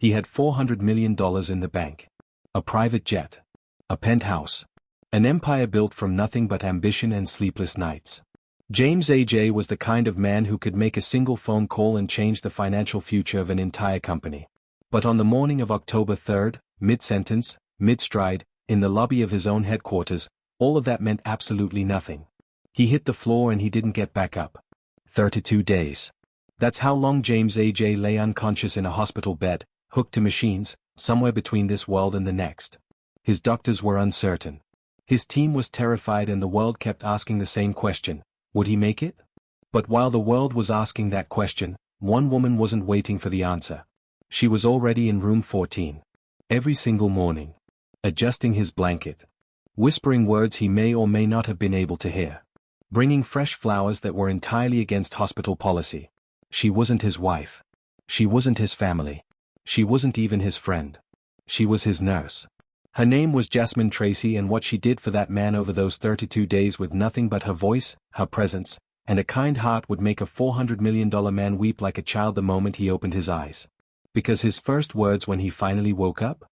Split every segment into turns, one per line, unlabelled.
He had $400 million in the bank. A private jet. A penthouse. An empire built from nothing but ambition and sleepless nights. James A.J. was the kind of man who could make a single phone call and change the financial future of an entire company. But on the morning of October 3rd, mid-sentence, mid-stride, in the lobby of his own headquarters, all of that meant absolutely nothing. He hit the floor and he didn't get back up. 32 days. That's how long James A.J. lay unconscious in a hospital bed, hooked to machines, somewhere between this world and the next. His doctors were uncertain. His team was terrified and the world kept asking the same question: would he make it? But while the world was asking that question, one woman wasn't waiting for the answer. She was already in room 14. Every single morning. Adjusting his blanket. Whispering words he may or may not have been able to hear. Bringing fresh flowers that were entirely against hospital policy. She wasn't his wife. She wasn't his family. She wasn't even his friend. She was his nurse. Her name was Jasmine Tracey, and what she did for that man over those 32 days with nothing but her voice, her presence, and a kind heart would make a $400 million man weep like a child the moment he opened his eyes. Because his first words when he finally woke up?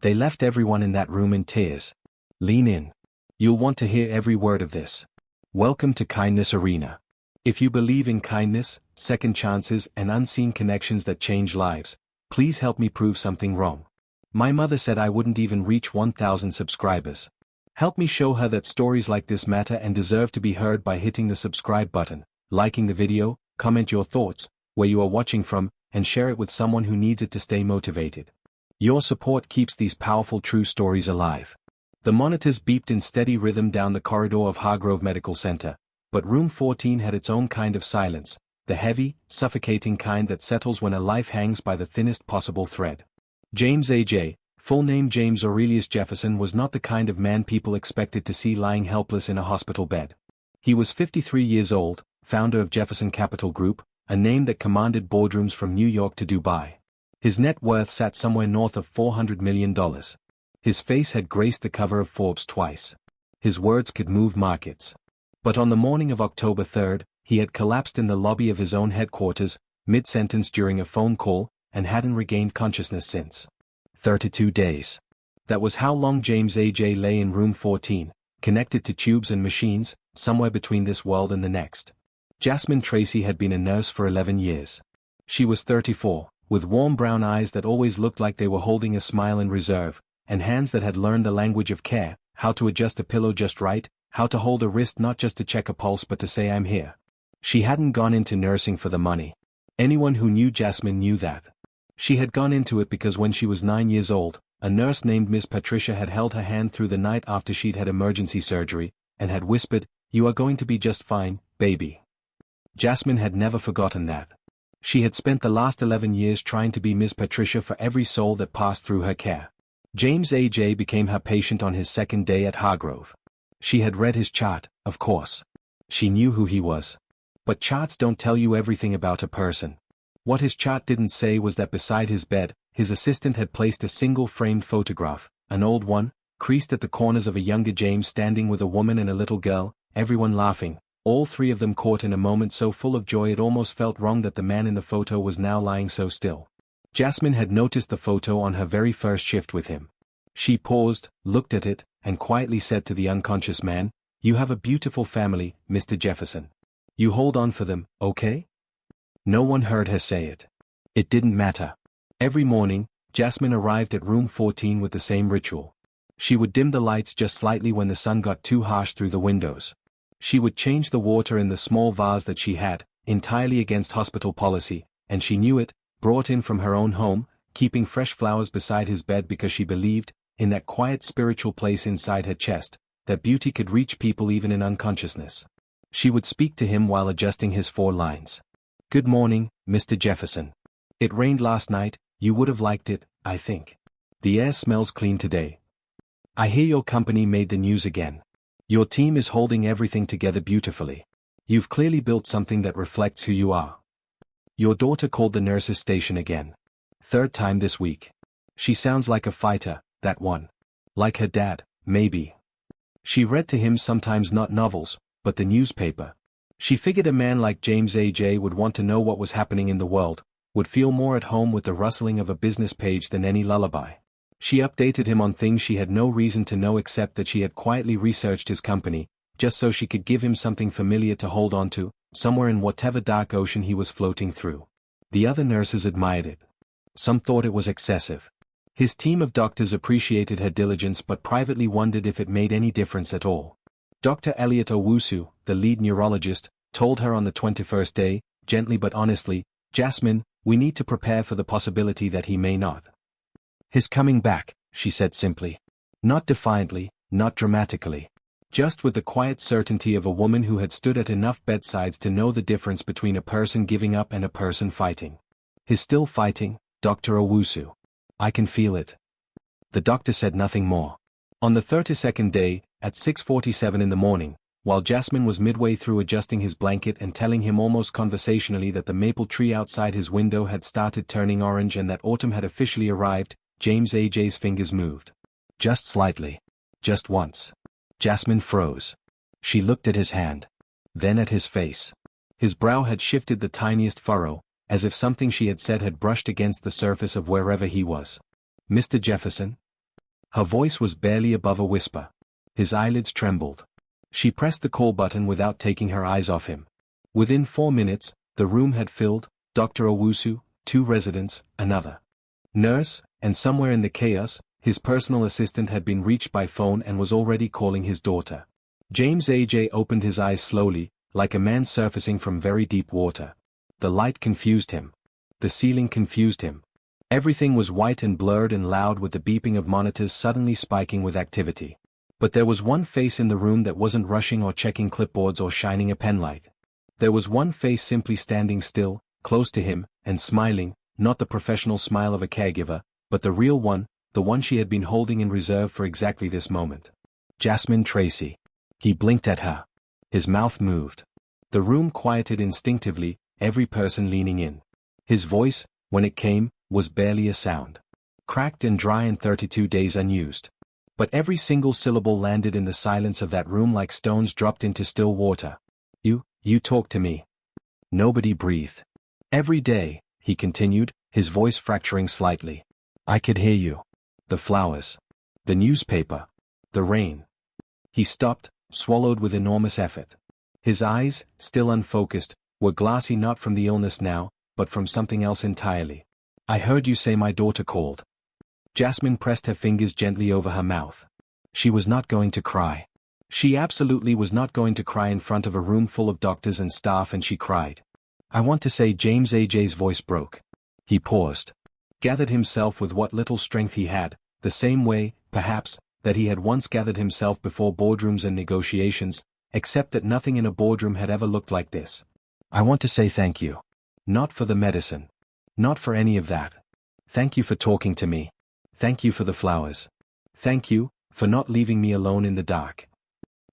They left everyone in that room in tears. Lean in. You'll want to hear every word of this. Welcome to Kindness Arena. If you believe in kindness, second chances, and unseen connections that change lives, please help me prove something wrong. My mother said I wouldn't even reach 1,000 subscribers. Help me show her that stories like this matter and deserve to be heard by hitting the subscribe button, liking the video, comment your thoughts, where you are watching from, and share it with someone who needs it to stay motivated. Your support keeps these powerful true stories alive. The monitors beeped in steady rhythm down the corridor of Hargrove Medical Center, but room 14 had its own kind of silence, the heavy, suffocating kind that settles when a life hangs by the thinnest possible thread. James A.J., full name James Aurelius Jefferson, was not the kind of man people expected to see lying helpless in a hospital bed. He was 53 years old, founder of Jefferson Capital Group, a name that commanded boardrooms from New York to Dubai. His net worth sat somewhere north of $400 million. His face had graced the cover of Forbes twice. His words could move markets. But on the morning of October 3rd, he had collapsed in the lobby of his own headquarters, mid-sentence during a phone call, and hadn't regained consciousness since. 32 days. That was how long James A.J. lay in room 14, connected to tubes and machines, somewhere between this world and the next. Jasmine Tracey had been a nurse for 11 years. She was 34, with warm brown eyes that always looked like they were holding a smile in reserve, and hands that had learned the language of care, how to adjust a pillow just right, how to hold a wrist not just to check a pulse but to say I'm here. She hadn't gone into nursing for the money. Anyone who knew Jasmine knew that. She had gone into it because when she was 9 years old, a nurse named Miss Patricia had held her hand through the night after she'd had emergency surgery, and had whispered, "You are going to be just fine, baby." Jasmine had never forgotten that. She had spent the last 11 years trying to be Miss Patricia for every soul that passed through her care. James A.J. became her patient on his second day at Hargrove. She had read his chart, of course. She knew who he was. But charts don't tell you everything about a person. What his chart didn't say was that beside his bed, his assistant had placed a single framed photograph, an old one, creased at the corners of a younger James standing with a woman and a little girl, everyone laughing, all three of them caught in a moment so full of joy it almost felt wrong that the man in the photo was now lying so still. Jasmine had noticed the photo on her very first shift with him. She paused, looked at it, and quietly said to the unconscious man, "You have a beautiful family, Mr. Jefferson. You hold on for them, okay?" No one heard her say it. It didn't matter. Every morning, Jasmine arrived at room 14 with the same ritual. She would dim the lights just slightly when the sun got too harsh through the windows. She would change the water in the small vase that she had, entirely against hospital policy, and she knew it, brought in from her own home, keeping fresh flowers beside his bed because she believed, in that quiet spiritual place inside her chest, that beauty could reach people even in unconsciousness. She would speak to him while adjusting his 4 lines. "Good morning, Mr. Jefferson. It rained last night, you would have liked it, I think. The air smells clean today. I hear your company made the news again. Your team is holding everything together beautifully. You've clearly built something that reflects who you are. Your daughter called the nurses' station again. 3rd time this week. She sounds like a fighter, that one. Like her dad, maybe." She read to him sometimes not novels, but the newspaper. She figured a man like James A.J. would want to know what was happening in the world, would feel more at home with the rustling of a business page than any lullaby. She updated him on things she had no reason to know except that she had quietly researched his company, just so she could give him something familiar to hold on to, somewhere in whatever dark ocean he was floating through. The other nurses admired it. Some thought it was excessive. His team of doctors appreciated her diligence but privately wondered if it made any difference at all. Dr. Elliot Owusu, the lead neurologist, told her on the 21st day, gently but honestly, "Jasmine, we need to prepare for the possibility that he may not. His coming back," she said simply. Not defiantly, not dramatically. Just with the quiet certainty of a woman who had stood at enough bedsides to know the difference between a person giving up and a person fighting. "He's still fighting, Dr. Owusu. I can feel it." The doctor said nothing more. On the 32nd day, at 6:47 in the morning, while Jasmine was midway through adjusting his blanket and telling him almost conversationally that the maple tree outside his window had started turning orange and that autumn had officially arrived, James A.J.'s fingers moved. Just slightly. Just once. Jasmine froze. She looked at his hand. Then at his face. His brow had shifted the tiniest furrow, as if something she had said had brushed against the surface of wherever he was. "Mr. Jefferson?" Her voice was barely above a whisper. His eyelids trembled. She pressed the call button without taking her eyes off him. Within 4 minutes, the room had filled, Dr. Owusu, 2 residents, another nurse, and somewhere in the chaos, his personal assistant had been reached by phone and was already calling his daughter. James A.J. opened his eyes slowly, like a man surfacing from very deep water. The light confused him. The ceiling confused him. Everything was white and blurred and loud with the beeping of monitors suddenly spiking with activity. But there was one face in the room that wasn't rushing or checking clipboards or shining a penlight. There was one face simply standing still, close to him, and smiling, not the professional smile of a caregiver, but the real one, the one she had been holding in reserve for exactly this moment. Jasmine Tracey. He blinked at her. His mouth moved. The room quieted instinctively, every person leaning in. His voice, when it came, was barely a sound. Cracked and dry and 32 days unused. But every single syllable landed in the silence of that room like stones dropped into still water. You talk to me." Nobody breathed. "Every day," he continued, his voice fracturing slightly. "I could hear you. The flowers. The newspaper. The rain." He stopped, swallowed with enormous effort. His eyes, still unfocused, were glassy not from the illness now, but from something else entirely. "I heard you say my daughter called." Jasmine pressed her fingers gently over her mouth. She was not going to cry. She absolutely was not going to cry in front of a room full of doctors and staff, and she cried. "I want to say," James A.J.'s voice broke. He paused. Gathered himself with what little strength he had, the same way, perhaps, that he had once gathered himself before boardrooms and negotiations, except that nothing in a boardroom had ever looked like this. "I want to say thank you. Not for the medicine. Not for any of that. Thank you for talking to me. Thank you for the flowers. Thank you, for not leaving me alone in the dark."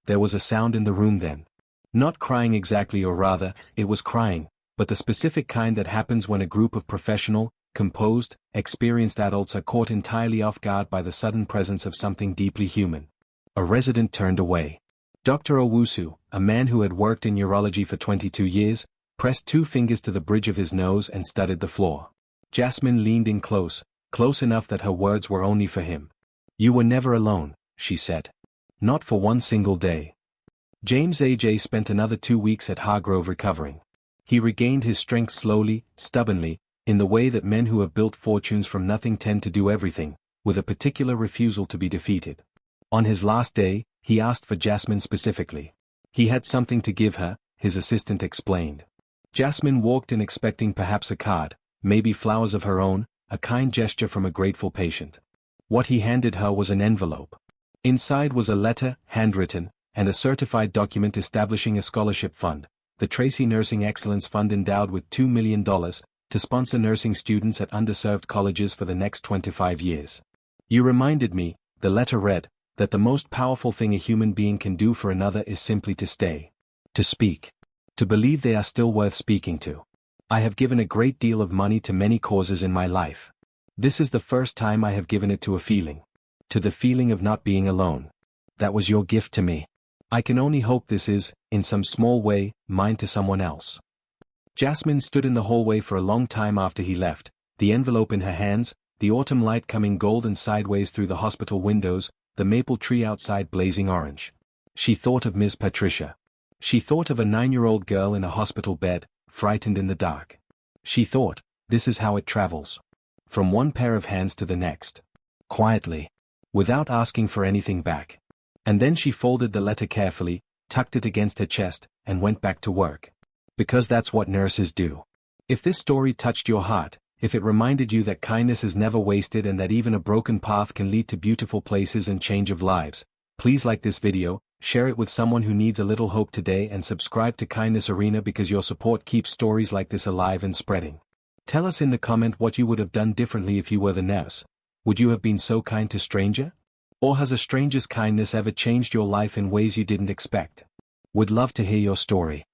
There was a sound in the room then. Not crying exactly, or rather, it was crying, but the specific kind that happens when a group of professional, composed, experienced adults are caught entirely off guard by the sudden presence of something deeply human. A resident turned away. Dr. Owusu, a man who had worked in urology for 22 years, pressed 2 fingers to the bridge of his nose and studied the floor. Jasmine leaned in close enough that her words were only for him. "You were never alone," she said. "Not for one single day." James A.J. spent another 2 weeks at Hargrove recovering. He regained his strength slowly, stubbornly, in the way that men who have built fortunes from nothing tend to do everything, with a particular refusal to be defeated. On his last day, he asked for Jasmine specifically. He had something to give her, his assistant explained. Jasmine walked in expecting perhaps a card, maybe flowers of her own, a kind gesture from a grateful patient. What he handed her was an envelope. Inside was a letter, handwritten, and a certified document establishing a scholarship fund, the Tracey Nursing Excellence Fund, endowed with $2 million, to sponsor nursing students at underserved colleges for the next 25 years. "You reminded me," the letter read, "that the most powerful thing a human being can do for another is simply to stay. To speak. To believe they are still worth speaking to. I have given a great deal of money to many causes in my life. This is the first time I have given it to a feeling. To the feeling of not being alone. That was your gift to me. I can only hope this is, in some small way, mine to someone else." Jasmine stood in the hallway for a long time after he left, the envelope in her hands, the autumn light coming golden sideways through the hospital windows, the maple tree outside blazing orange. She thought of Ms. Patricia. She thought of a 9-year-old girl in a hospital bed, frightened in the dark. She thought, this is how it travels. From one pair of hands to the next. Quietly. Without asking for anything back. And then she folded the letter carefully, tucked it against her chest, and went back to work. Because that's what nurses do. If this story touched your heart, if it reminded you that kindness is never wasted and that even a broken path can lead to beautiful places and change of lives, please like this video, share it with someone who needs a little hope today, and subscribe to Kindness Arena because your support keeps stories like this alive and spreading. Tell us in the comment what you would have done differently if you were the nurse. Would you have been so kind to stranger? Or has a stranger's kindness ever changed your life in ways you didn't expect? Would love to hear your story.